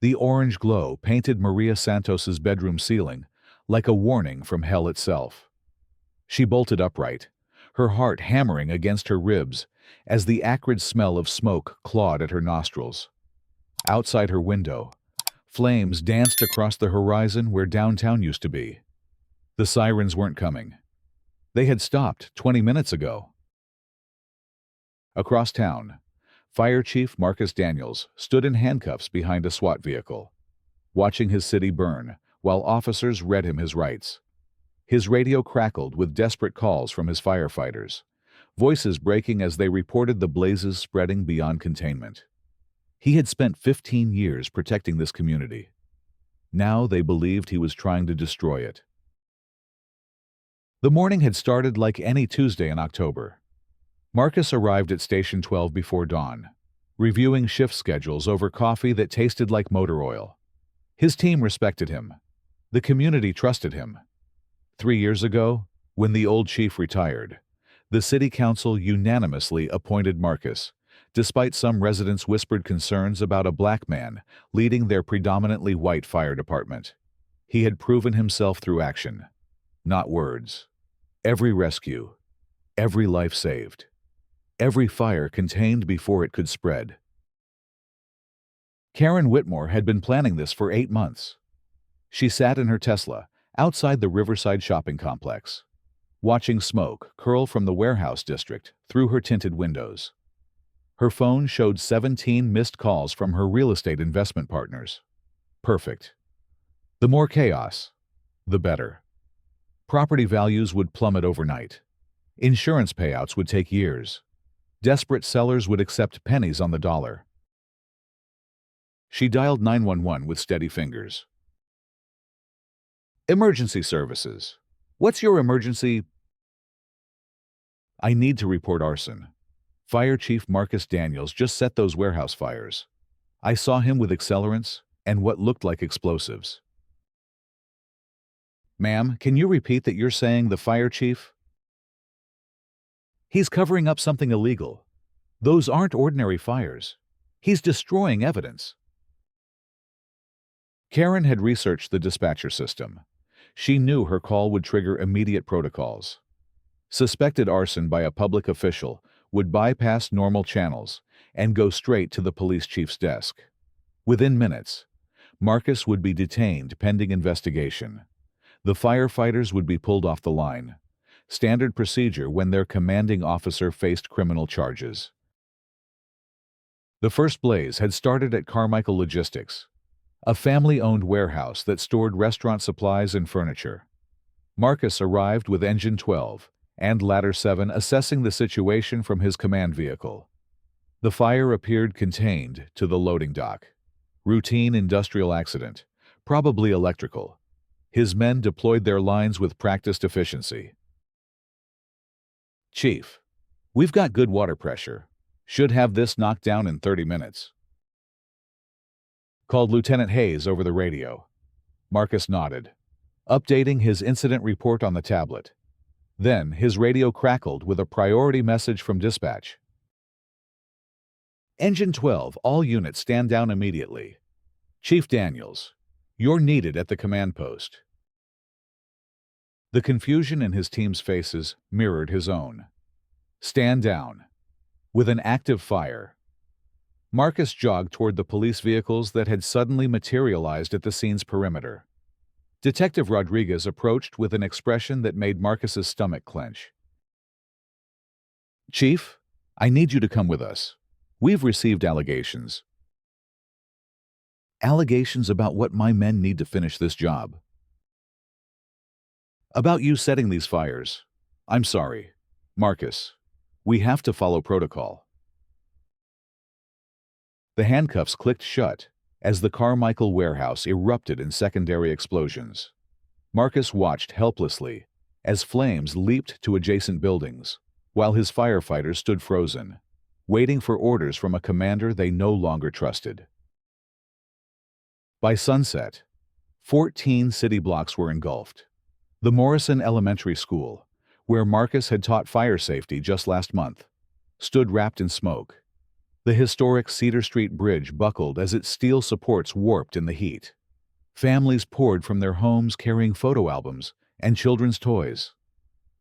The orange glow painted Maria Santos's bedroom ceiling like a warning from hell itself. She bolted upright, her heart hammering against her ribs as the acrid smell of smoke clawed at her nostrils. Outside her window, flames danced across the horizon where downtown used to be. The sirens weren't coming. They had stopped 20 minutes ago. Across town, Fire Chief Marcus Daniels stood in handcuffs behind a SWAT vehicle, watching his city burn while officers read him his rights. His radio crackled with desperate calls from his firefighters, voices breaking as they reported the blazes spreading beyond containment. He had spent 15 years protecting this community. Now they believed he was trying to destroy it. The morning had started like any Tuesday in October. Marcus arrived at Station 12 before dawn, reviewing shift schedules over coffee that tasted like motor oil. His team respected him. The community trusted him. 3 years ago, when the old chief retired, the city council unanimously appointed Marcus, despite some residents' whispered concerns about a black man leading their predominantly white fire department. He had proven himself through action, not words. Every rescue, every life saved, every fire contained before it could spread. Karen Whitmore had been planning this for 8 months. She sat in her Tesla outside the Riverside shopping complex, watching smoke curl from the warehouse district through her tinted windows. Her phone showed 17 missed calls from her real estate investment partners. Perfect. The more chaos, the better. Property values would plummet overnight. Insurance payouts would take years. Desperate sellers would accept pennies on the dollar. She dialed 911 with steady fingers. Emergency services. What's your emergency? I need to report arson. Fire Chief Marcus Daniels just set those warehouse fires. I saw him with accelerants and what looked like explosives. Ma'am, can you repeat that you're saying the fire chief? He's covering up something illegal. Those aren't ordinary fires. He's destroying evidence. Karen had researched the dispatcher system. She knew her call would trigger immediate protocols. Suspected arson by a public official would bypass normal channels and go straight to the police chief's desk. Within minutes, Marcus would be detained pending investigation. The firefighters would be pulled off the line, standard procedure when their commanding officer faced criminal charges. The first blaze had started at Carmichael Logistics, a family-owned warehouse that stored restaurant supplies and furniture. Marcus arrived with Engine 12 and Ladder 7 assessing the situation from his command vehicle. The fire appeared contained to the loading dock. Routine industrial accident, probably electrical. His men deployed their lines with practiced efficiency. Chief, we've got good water pressure. Should have this knocked down in 30 minutes. Called Lieutenant Hayes over the radio. Marcus nodded, updating his incident report on the tablet. Then his radio crackled with a priority message from dispatch. Engine 12, all units stand down immediately. Chief Daniels, you're needed at the command post. The confusion in his team's faces mirrored his own. Stand down. With an active fire. Marcus jogged toward the police vehicles that had suddenly materialized at the scene's perimeter. Detective Rodriguez approached with an expression that made Marcus's stomach clench. Chief, I need you to come with us. We've received allegations. Allegations about what my men need to finish this job. About you setting these fires. I'm sorry. Marcus, we have to follow protocol. The handcuffs clicked shut as the Carmichael warehouse erupted in secondary explosions. Marcus watched helplessly as flames leaped to adjacent buildings, while his firefighters stood frozen, waiting for orders from a commander they no longer trusted. By sunset, 14 city blocks were engulfed. The Morrison Elementary School, where Marcus had taught fire safety just last month, stood wrapped in smoke. The historic Cedar Street Bridge buckled as its steel supports warped in the heat. Families poured from their homes carrying photo albums and children's toys.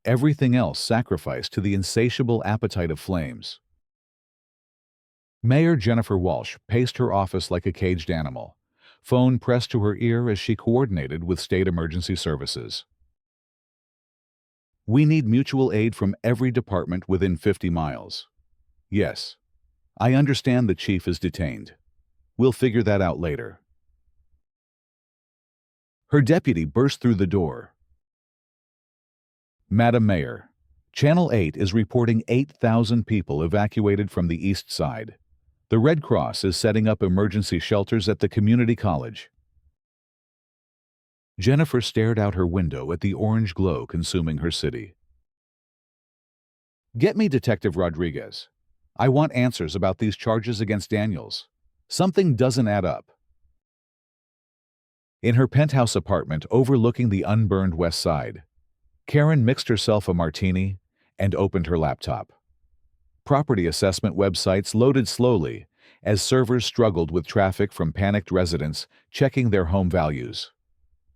Everything else sacrificed to the insatiable appetite of flames. Mayor Jennifer Walsh paced her office like a caged animal, phone pressed to her ear as she coordinated with state emergency services. We need mutual aid from every department within 50 miles. Yes. I understand the chief is detained. We'll figure that out later. Her deputy burst through the door. Madam Mayor, Channel 8 is reporting 8,000 people evacuated from the east side. The Red Cross is setting up emergency shelters at the community college. Jennifer stared out her window at the orange glow consuming her city. Get me Detective Rodriguez. I want answers about these charges against Daniels. Something doesn't add up. In her penthouse apartment overlooking the unburned west side, Karen mixed herself a martini and opened her laptop. Property assessment websites loaded slowly as servers struggled with traffic from panicked residents checking their home values.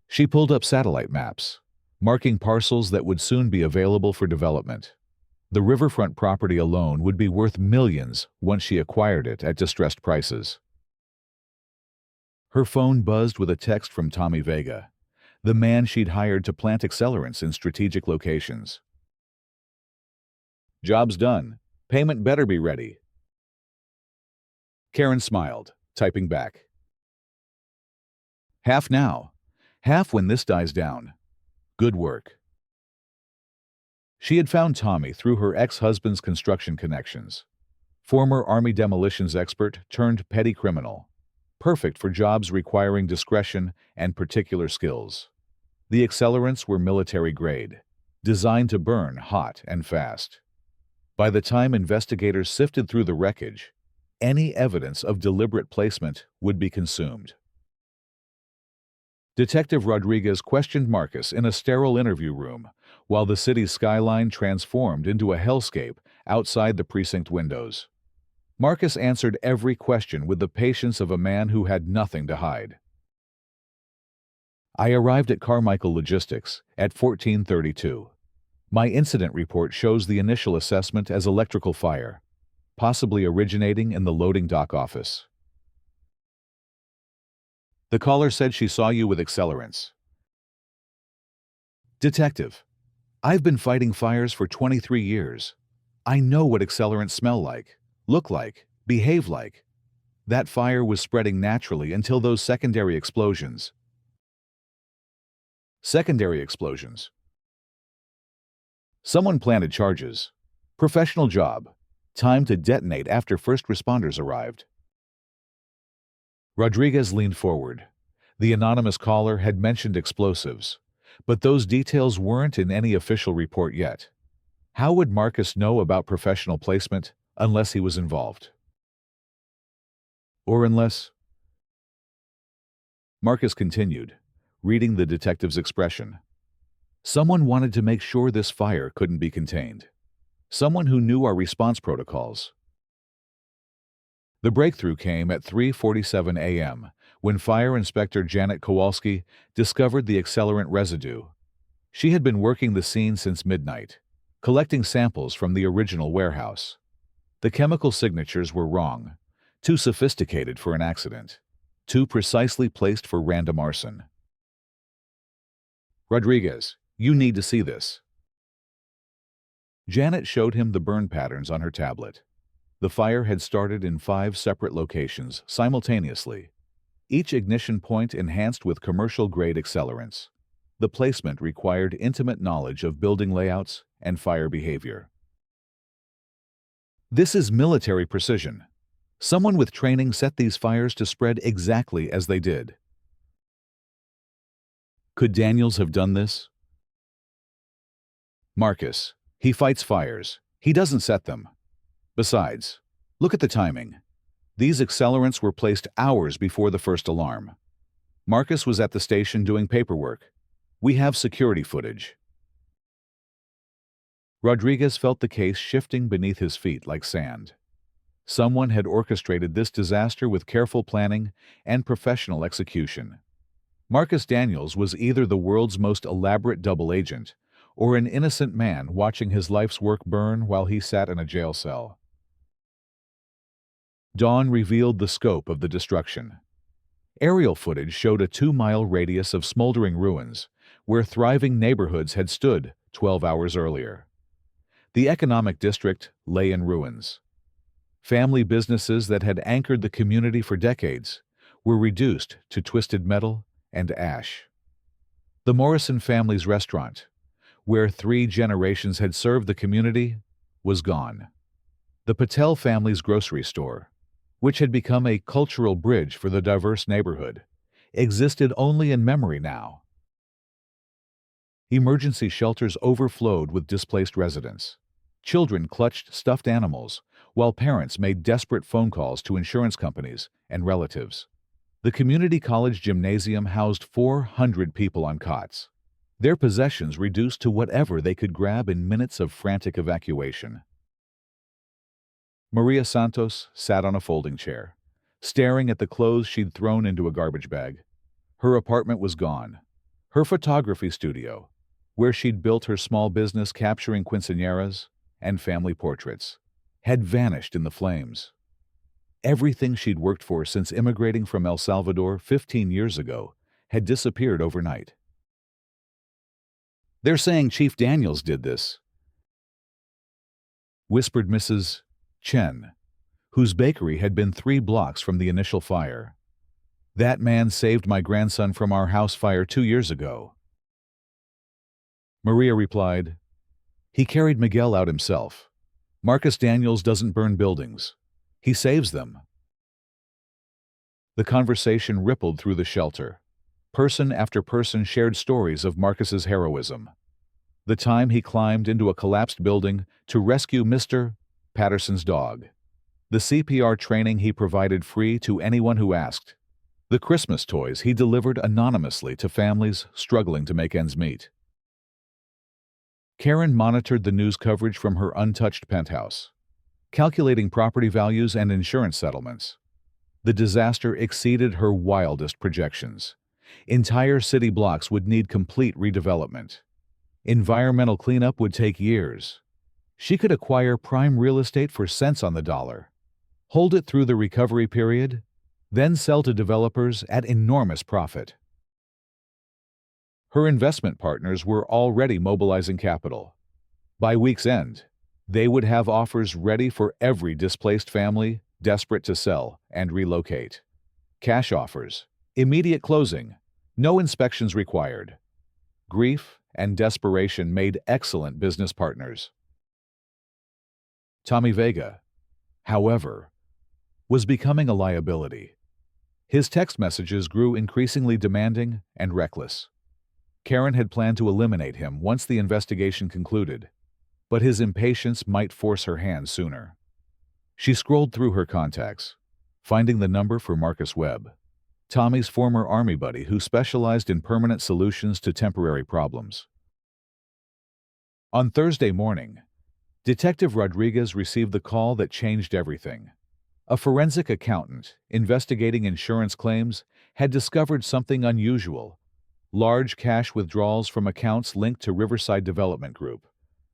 She pulled up satellite maps, marking parcels that would soon be available for development. The riverfront property alone would be worth millions once she acquired it at distressed prices. Her phone buzzed with a text from Tommy Vega, the man she'd hired to plant accelerants in strategic locations. Job's done. Payment better be ready. Karen smiled, typing back. Half now. Half when this dies down. Good work. She had found Tommy through her ex-husband's construction connections. Former Army demolitions expert turned petty criminal. Perfect for jobs requiring discretion and particular skills. The accelerants were military grade, designed to burn hot and fast. By the time investigators sifted through the wreckage, any evidence of deliberate placement would be consumed. Detective Rodriguez questioned Marcus in a sterile interview room while the city's skyline transformed into a hellscape outside the precinct windows. Marcus answered every question with the patience of a man who had nothing to hide. I arrived at Carmichael Logistics at 14:32. My incident report shows the initial assessment as electrical fire, possibly originating in the loading dock office. The caller said she saw you with accelerants. Detective, I've been fighting fires for 23 years. I know what accelerants smell like, look like, behave like. That fire was spreading naturally until those secondary explosions. Secondary explosions. Someone planted charges. Professional job. Time to detonate after first responders arrived. Rodriguez leaned forward. The anonymous caller had mentioned explosives, but those details weren't in any official report yet. How would Marcus know about professional placement unless he was involved? Or unless... Marcus continued, reading the detective's expression. Someone wanted to make sure this fire couldn't be contained. Someone who knew our response protocols. The breakthrough came at 3:47 a.m. when Fire Inspector Janet Kowalski discovered the accelerant residue. She had been working the scene since midnight, collecting samples from the original warehouse. The chemical signatures were wrong, too sophisticated for an accident, too precisely placed for random arson. Rodriguez, you need to see this. Janet showed him the burn patterns on her tablet. The fire had started in 5 separate locations simultaneously, each ignition point enhanced with commercial-grade accelerants. The placement required intimate knowledge of building layouts and fire behavior. This is military precision. Someone with training set these fires to spread exactly as they did. Could Daniels have done this? Marcus, he fights fires. He doesn't set them. Besides, look at the timing. These accelerants were placed hours before the first alarm. Marcus was at the station doing paperwork. We have security footage. Rodriguez felt the case shifting beneath his feet like sand. Someone had orchestrated this disaster with careful planning and professional execution. Marcus Daniels was either the world's most elaborate double agent or an innocent man watching his life's work burn while he sat in a jail cell. Dawn revealed the scope of the destruction. Aerial footage showed a 2-mile radius of smoldering ruins where thriving neighborhoods had stood 12 hours earlier. The economic district lay in ruins. Family businesses that had anchored the community for decades were reduced to twisted metal and ash. The Morrison family's restaurant, where 3 generations had served the community, was gone. The Patel family's grocery store, which had become a cultural bridge for the diverse neighborhood, existed only in memory now. Emergency shelters overflowed with displaced residents. Children clutched stuffed animals, while parents made desperate phone calls to insurance companies and relatives. The community college gymnasium housed 400 people on cots, their possessions reduced to whatever they could grab in minutes of frantic evacuation. Maria Santos sat on a folding chair, staring at the clothes she'd thrown into a garbage bag. Her apartment was gone. Her photography studio, where she'd built her small business capturing quinceañeras and family portraits, had vanished in the flames. Everything she'd worked for since immigrating from El Salvador 15 years ago had disappeared overnight. "They're saying Chief Daniels did this," whispered Mrs. Chen, whose bakery had been 3 blocks from the initial fire. "That man saved my grandson from our house fire 2 years ago." Maria replied, "He carried Miguel out himself. Marcus Daniels doesn't burn buildings. He saves them." The conversation rippled through the shelter. Person after person shared stories of Marcus's heroism. The time he climbed into a collapsed building to rescue Mr. Patterson's dog. The CPR training he provided free to anyone who asked. The Christmas toys he delivered anonymously to families struggling to make ends meet. Karen monitored the news coverage from her untouched penthouse, calculating property values and insurance settlements. The disaster exceeded her wildest projections. Entire city blocks would need complete redevelopment. Environmental cleanup would take years. She could acquire prime real estate for cents on the dollar, hold it through the recovery period, then sell to developers at enormous profit. Her investment partners were already mobilizing capital. By week's end, they would have offers ready for every displaced family desperate to sell and relocate. Cash offers, immediate closing, no inspections required. Grief and desperation made excellent business partners. Tommy Vega, however, was becoming a liability. His text messages grew increasingly demanding and reckless. Karen had planned to eliminate him once the investigation concluded, but his impatience might force her hand sooner. She scrolled through her contacts, finding the number for Marcus Webb, Tommy's former Army buddy who specialized in permanent solutions to temporary problems. On Thursday morning, Detective Rodriguez received the call that changed everything. A forensic accountant investigating insurance claims had discovered something unusual: large cash withdrawals from accounts linked to Riverside Development Group,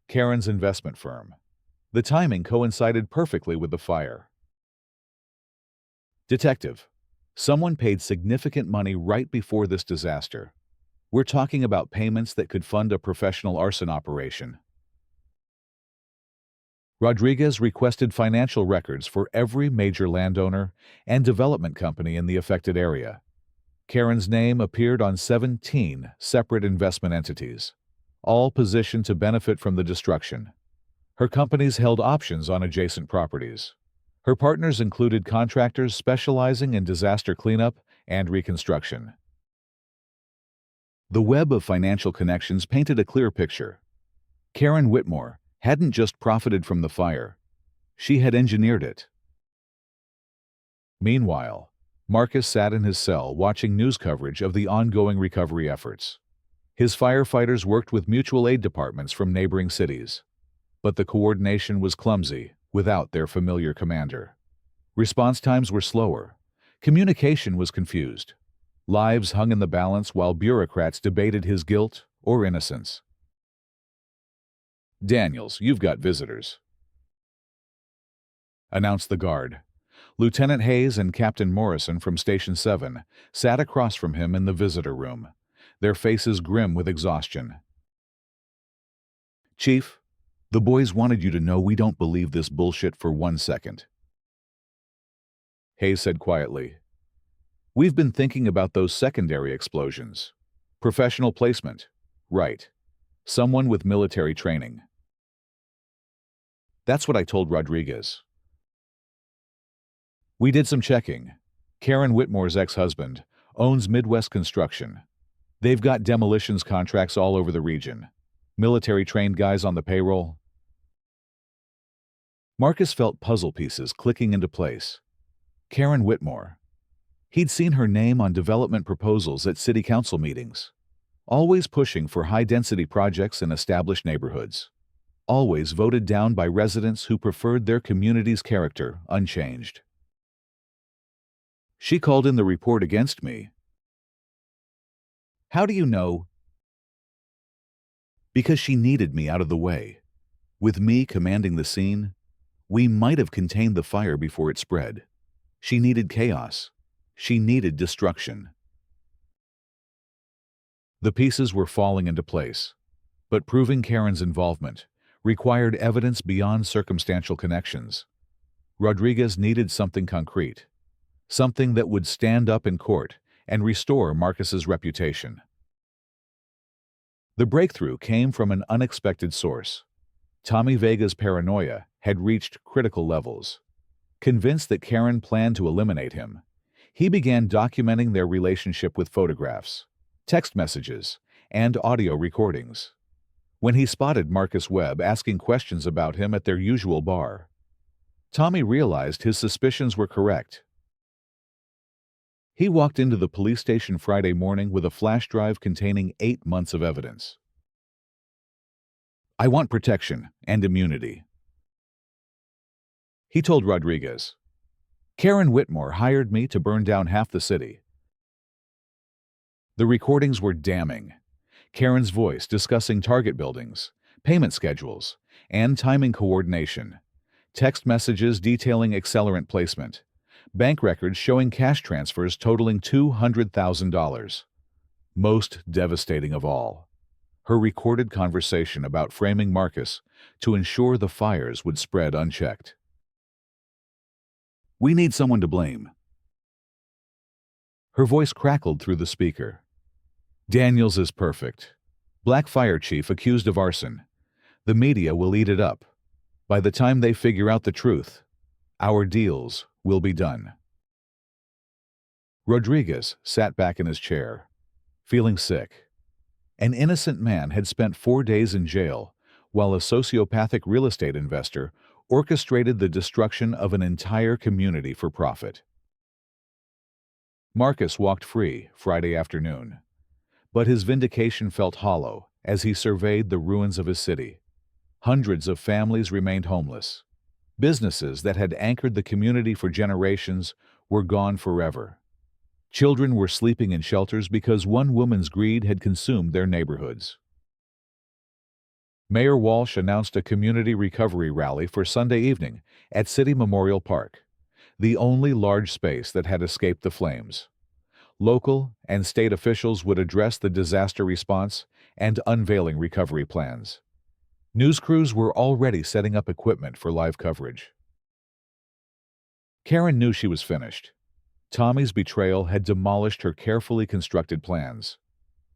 Karen's investment firm. The timing coincided perfectly with the fire. "Detective, someone paid significant money right before this disaster. We're talking about payments that could fund a professional arson operation." Rodriguez requested financial records for every major landowner and development company in the affected area. Karen's name appeared on 17 separate investment entities, all positioned to benefit from the destruction. Her companies held options on adjacent properties. Her partners included contractors specializing in disaster cleanup and reconstruction. The web of financial connections painted a clear picture. Karen Whitmore hadn't just profited from the fire, she had engineered it. Meanwhile, Marcus sat in his cell watching news coverage of the ongoing recovery efforts. His firefighters worked with mutual aid departments from neighboring cities, but the coordination was clumsy without their familiar commander. Response times were slower. Communication was confused. Lives hung in the balance while bureaucrats debated his guilt or innocence. "Daniels, you've got visitors," announced the guard. Lieutenant Hayes and Captain Morrison from Station 7 sat across from him in the visitor room, their faces grim with exhaustion. "Chief, the boys wanted you to know we don't believe this bullshit for 1 second," Hayes said quietly. "We've been thinking about those secondary explosions. Professional placement. Right. Someone with military training." "That's what I told Rodriguez." "We did some checking. Karen Whitmore's ex-husband owns Midwest Construction. They've got demolitions contracts all over the region. Military-trained guys on the payroll." Marcus felt puzzle pieces clicking into place. Karen Whitmore. He'd seen her name on development proposals at city council meetings. Always pushing for high-density projects in established neighborhoods. Always voted down by residents who preferred their community's character unchanged. "She called in the report against me." "How do you know?" "Because she needed me out of the way. With me commanding the scene, we might have contained the fire before it spread. She needed chaos. She needed destruction." The pieces were falling into place, but proving Karen's involvement required evidence beyond circumstantial connections. Rodriguez needed something concrete, something that would stand up in court and restore Marcus's reputation. The breakthrough came from an unexpected source. Tommy Vega's paranoia had reached critical levels. Convinced that Karen planned to eliminate him, he began documenting their relationship with photographs, text messages, and audio recordings. When he spotted Marcus Webb asking questions about him at their usual bar, Tommy realized his suspicions were correct. He walked into the police station Friday morning with a flash drive containing 8 months of evidence. "I want protection and immunity," he told Rodriguez. "Karen Whitmore hired me to burn down half the city." The recordings were damning. Karen's voice discussing target buildings, payment schedules, and timing coordination. Text messages detailing accelerant placement. Bank records showing cash transfers totaling $200,000. Most devastating of all, her recorded conversation about framing Marcus to ensure the fires would spread unchecked. "We need someone to blame." Her voice crackled through the speaker. "Daniels is perfect. Black fire chief accused of arson. The media will eat it up. By the time they figure out the truth, our deals will be done." Rodriguez sat back in his chair, feeling sick. An innocent man had spent 4 days in jail, while a sociopathic real estate investor orchestrated the destruction of an entire community for profit. Marcus walked free Friday afternoon, but his vindication felt hollow as he surveyed the ruins of his city. Hundreds of families remained homeless. Businesses that had anchored the community for generations were gone forever. Children were sleeping in shelters because one woman's greed had consumed their neighborhoods. Mayor Walsh announced a community recovery rally for Sunday evening at City Memorial Park, the only large space that had escaped the flames. Local and state officials would address the disaster response and unveiling recovery plans. News crews were already setting up equipment for live coverage. Karen knew she was finished. Tommy's betrayal had demolished her carefully constructed plans.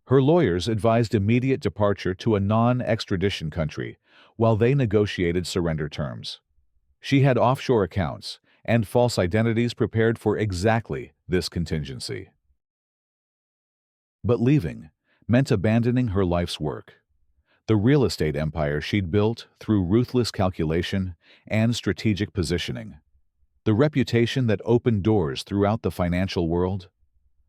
Her lawyers advised immediate departure to a non-extradition country while they negotiated surrender terms. She had offshore accounts and false identities prepared for exactly this contingency. But leaving meant abandoning her life's work. The real estate empire she'd built through ruthless calculation and strategic positioning. The reputation that opened doors throughout the financial world.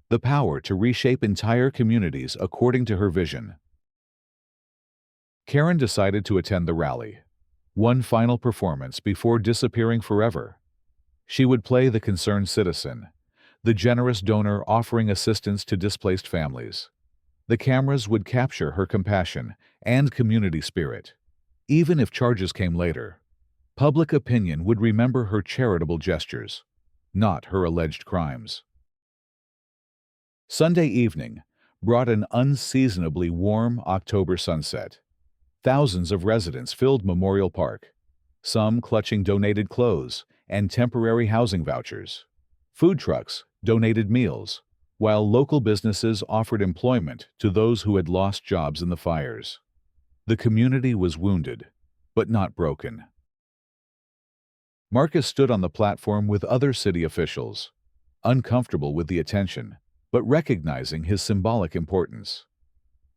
The power to reshape entire communities according to her vision. Karen decided to attend the rally, one final performance before disappearing forever. She would play the concerned citizen, the generous donor offering assistance to displaced families. The cameras would capture her compassion and community spirit. Even if charges came later, public opinion would remember her charitable gestures, not her alleged crimes. Sunday evening brought an unseasonably warm October sunset. Thousands of residents filled Memorial Park, some clutching donated clothes and temporary housing vouchers. Food trucks donated meals, while local businesses offered employment to those who had lost jobs in the fires. The community was wounded, but not broken. Marcus stood on the platform with other city officials, uncomfortable with the attention, but recognizing his symbolic importance.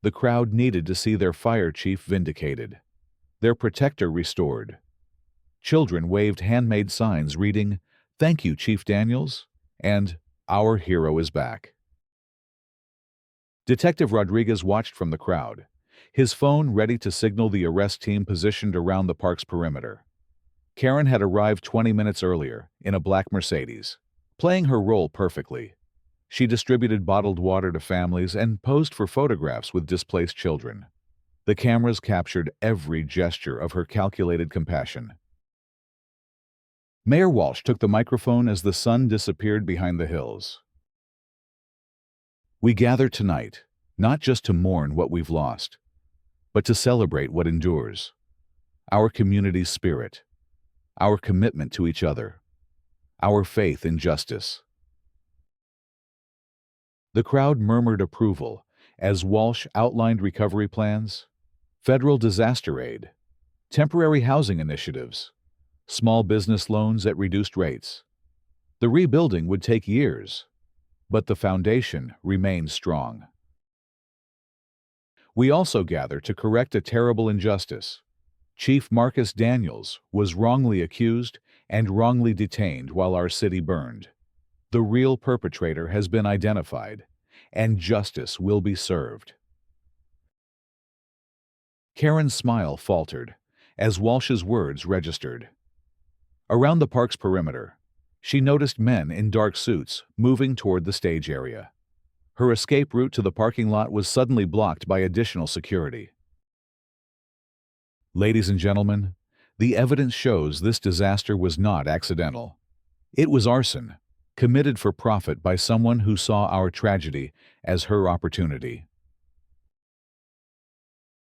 The crowd needed to see their fire chief vindicated, their protector restored. Children waved handmade signs reading, "Thank you, Chief Daniels," and "Our hero is back." Detective Rodriguez watched from the crowd, his phone ready to signal the arrest team positioned around the park's perimeter. Karen had arrived 20 minutes earlier in a black Mercedes, playing her role perfectly. She distributed bottled water to families and posed for photographs with displaced children. The cameras captured every gesture of her calculated compassion. Mayor Walsh took the microphone as the sun disappeared behind the hills. "We gather tonight, not just to mourn what we've lost, but to celebrate what endures. Our community's spirit, our commitment to each other, our faith in justice." The crowd murmured approval as Walsh outlined recovery plans, federal disaster aid, temporary housing initiatives, small business loans at reduced rates. The rebuilding would take years, but the foundation remained strong. We also gather to correct a terrible injustice. Chief Marcus Daniels was wrongly accused and wrongly detained while our city burned. The real perpetrator has been identified, and justice will be served. Karen's smile faltered as Walsh's words registered. Around the park's perimeter, she noticed men in dark suits moving toward the stage area. Her escape route to the parking lot was suddenly blocked by additional security. Ladies and gentlemen, the evidence shows this disaster was not accidental. It was arson, committed for profit by someone who saw our tragedy as her opportunity.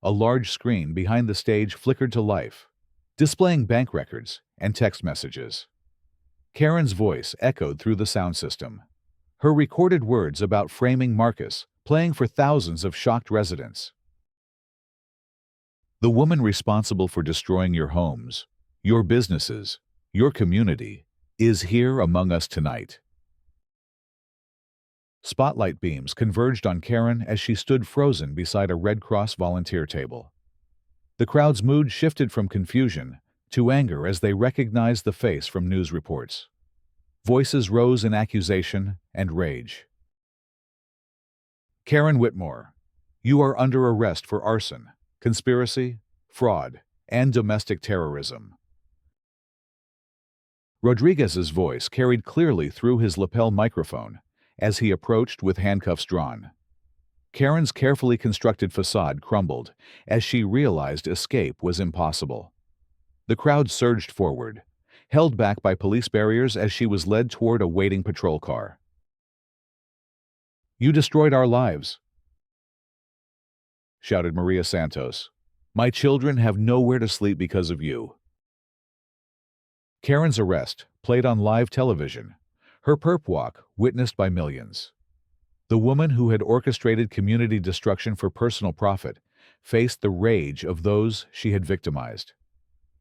A large screen behind the stage flickered to life, displaying bank records and text messages. Karen's voice echoed through the sound system, her recorded words about framing Marcus playing for thousands of shocked residents. "The woman responsible for destroying your homes, your businesses, your community, is here among us tonight." Spotlight beams converged on Karen as she stood frozen beside a Red Cross volunteer table. The crowd's mood shifted from confusion to anger as they recognized the face from news reports. Voices rose in accusation and rage. "Karen Whitmore, you are under arrest for arson, conspiracy, fraud, and domestic terrorism." Rodriguez's voice carried clearly through his lapel microphone as he approached with handcuffs drawn. Karen's carefully constructed facade crumbled as she realized escape was impossible. The crowd surged forward, held back by police barriers as she was led toward a waiting patrol car. "You destroyed our lives," shouted Maria Santos. "My children have nowhere to sleep because of you." Karen's arrest played on live television, her perp walk witnessed by millions. The woman who had orchestrated community destruction for personal profit faced the rage of those she had victimized.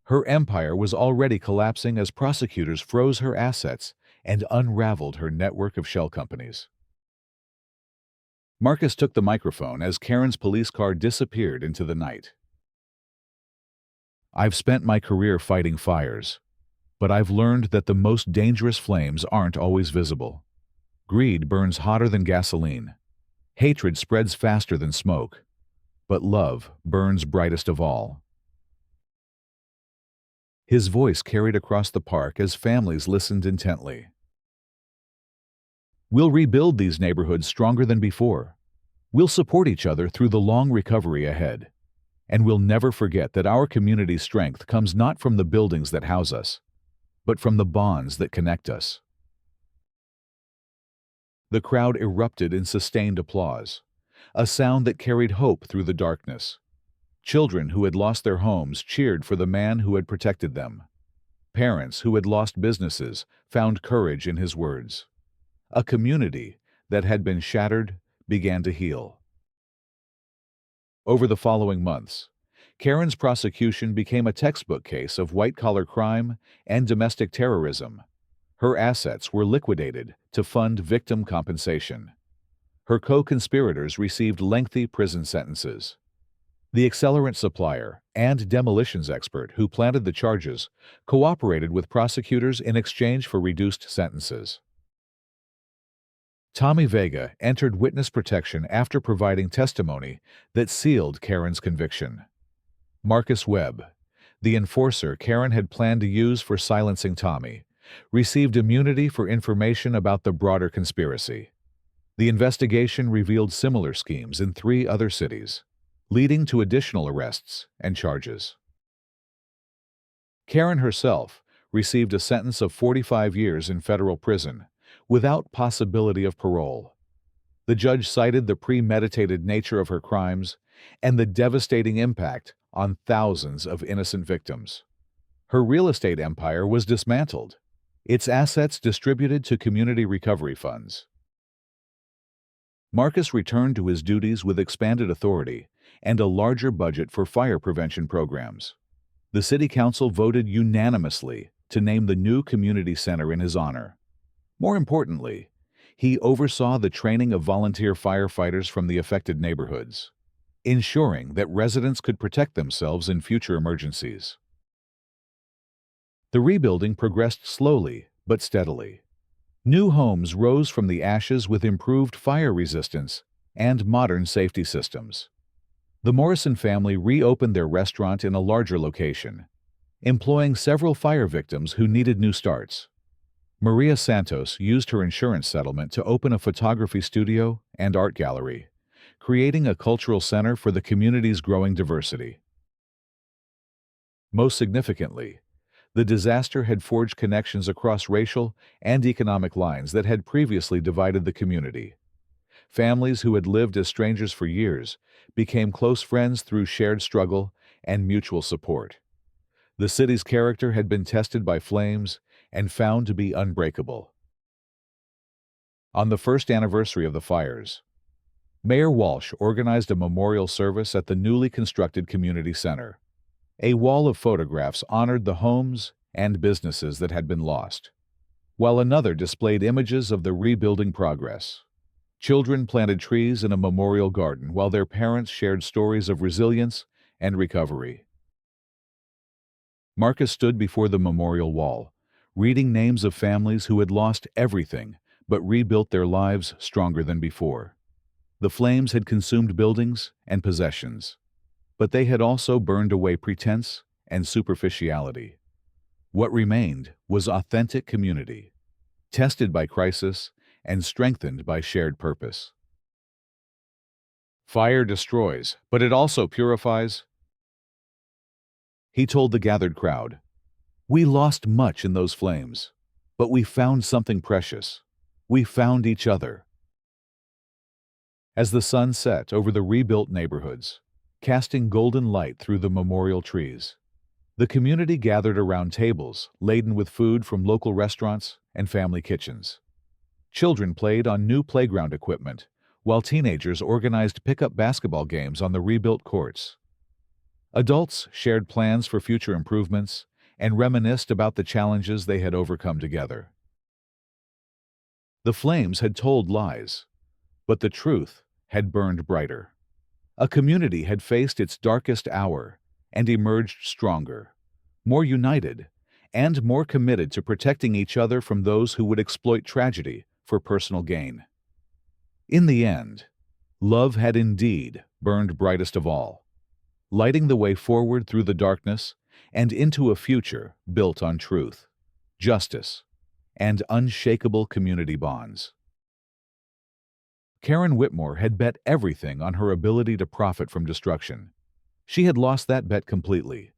Her empire was already collapsing as prosecutors froze her assets and unraveled her network of shell companies. Marcus took the microphone as Karen's police car disappeared into the night. "I've spent my career fighting fires, but I've learned that the most dangerous flames aren't always visible. Greed burns hotter than gasoline. Hatred spreads faster than smoke. But love burns brightest of all." His voice carried across the park as families listened intently. "We'll rebuild these neighborhoods stronger than before. We'll support each other through the long recovery ahead. And we'll never forget that our community's strength comes not from the buildings that house us, but from the bonds that connect us." The crowd erupted in sustained applause, a sound that carried hope through the darkness. Children who had lost their homes cheered for the man who had protected them. Parents who had lost businesses found courage in his words. A community that had been shattered began to heal. Over the following months, Karen's prosecution became a textbook case of white-collar crime and domestic terrorism. Her assets were liquidated to fund victim compensation. Her co-conspirators received lengthy prison sentences. The accelerant supplier and demolitions expert who planted the charges cooperated with prosecutors in exchange for reduced sentences. Tommy Vega entered witness protection after providing testimony that sealed Karen's conviction. Marcus Webb, the enforcer Karen had planned to use for silencing Tommy, received immunity for information about the broader conspiracy. The investigation revealed similar schemes in 3 other cities, leading to additional arrests and charges. Karen herself received a sentence of 45 years in federal prison, without possibility of parole. The judge cited the premeditated nature of her crimes and the devastating impact on thousands of innocent victims. Her real estate empire was dismantled, its assets distributed to community recovery funds. Marcus returned to his duties with expanded authority and a larger budget for fire prevention programs. The city council voted unanimously to name the new community center in his honor. More importantly, he oversaw the training of volunteer firefighters from the affected neighborhoods, ensuring that residents could protect themselves in future emergencies. The rebuilding progressed slowly but steadily. New homes rose from the ashes with improved fire resistance and modern safety systems. The Morrison family reopened their restaurant in a larger location, employing several fire victims who needed new starts. Maria Santos used her insurance settlement to open a photography studio and art gallery, creating a cultural center for the community's growing diversity. Most significantly, the disaster had forged connections across racial and economic lines that had previously divided the community. Families who had lived as strangers for years became close friends through shared struggle and mutual support. The city's character had been tested by flames and found to be unbreakable. On the first anniversary of the fires, Mayor Walsh organized a memorial service at the newly constructed community center. A wall of photographs honored the homes and businesses that had been lost, while another displayed images of the rebuilding progress. Children planted trees in a memorial garden while their parents shared stories of resilience and recovery. Marcus stood before the memorial wall, reading names of families who had lost everything but rebuilt their lives stronger than before. The flames had consumed buildings and possessions, but they had also burned away pretense and superficiality. What remained was authentic community, tested by crisis and strengthened by shared purpose. Fire destroys, but it also purifies, he told the gathered crowd. We lost much in those flames, but we found something precious. We found each other. As the sun set over the rebuilt neighborhoods, casting golden light through the memorial trees, the community gathered around tables laden with food from local restaurants and family kitchens. Children played on new playground equipment, while teenagers organized pickup basketball games on the rebuilt courts. Adults shared plans for future improvements and reminisced about the challenges they had overcome together. The flames had told lies, but the truth had burned brighter. A community had faced its darkest hour and emerged stronger, more united, and more committed to protecting each other from those who would exploit tragedy for personal gain. In the end, love had indeed burned brightest of all, lighting the way forward through the darkness and into a future built on truth, justice, and unshakable community bonds. Karen Whitmore had bet everything on her ability to profit from destruction. She had lost that bet completely,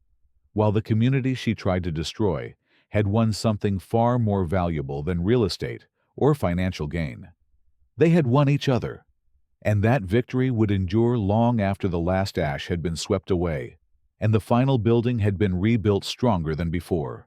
while the community she tried to destroy had won something far more valuable than real estate or financial gain. They had won each other, and that victory would endure long after the last ash had been swept away and the final building had been rebuilt stronger than before.